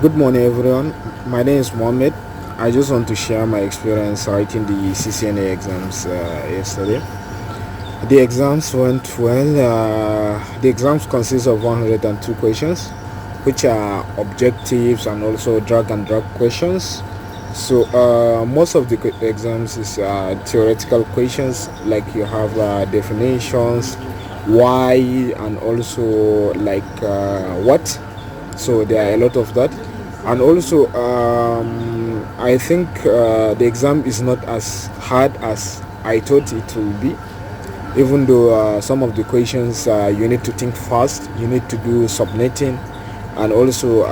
Good morning, everyone. My name is Mohammed. I just want to share my experience writing the CCNA exams yesterday. The exams went well. The exams consist of 102 questions, which are objectives and also drag and drop questions. So most of the exams is theoretical questions, like you have definitions, why, and also like what. So there are a lot of that, and also I think the exam is not as hard as I thought it will be, even though some of the questions you need to think fast, you need to do subnetting, and also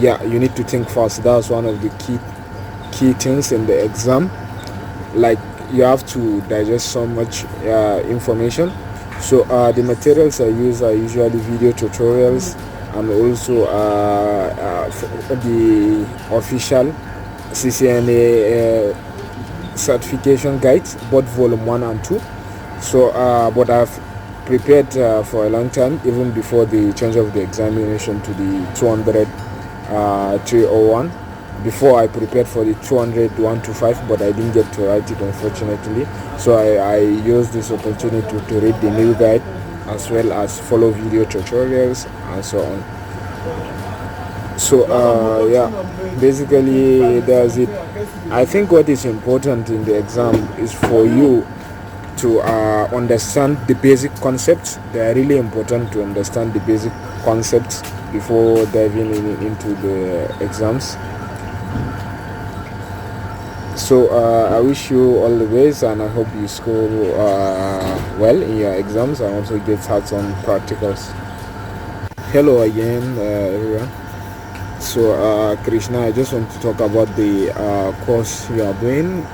you need to think fast. That's one of the key things in the exam. Like, you have to digest so much information. So the materials I use are usually video tutorials, and also the official CCNA certification guides, both volume 1 and 2. So but I've prepared for a long time, even before the change of the examination to the 200 301. Before, I prepared for the 200 125, but I didn't get to write it, unfortunately. So I used this opportunity to read the new guide, as well as follow video tutorials and so on. So basically that's it. I think what is important in the exam is for you to understand the basic concepts. They are really important to understand the basic concepts before diving into the exams. So I wish you all the best, and I hope you score well in your exams and also get hands-on practicals. Hello again, everyone. So Krishna, I just want to talk about the course you are doing,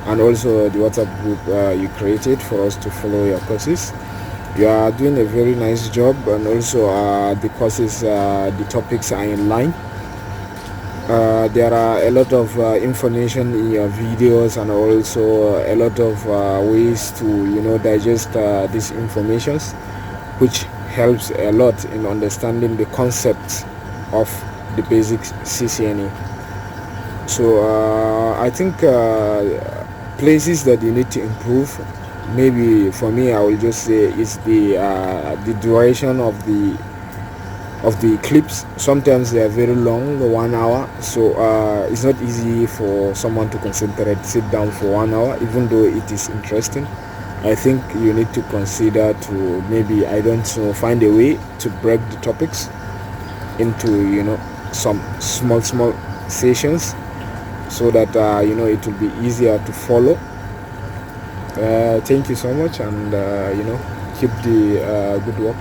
and also the WhatsApp group you created for us to follow your courses. You are doing a very nice job, and also the courses, the topics are in line. There are a lot of information in your videos, and also a lot of ways to digest these informations, which helps a lot in understanding the concepts of the basic CCNA. So I think places that you need to improve, maybe for me, I will just say, is the duration of the clips. Sometimes they are very long, 1 hour, so it's not easy for someone to sit down for 1 hour, even though it is interesting. I think you need to consider to maybe, I don't know, find a way to break the topics into some small sessions, so that it will be easier to follow. Thank you so much, and keep the good work.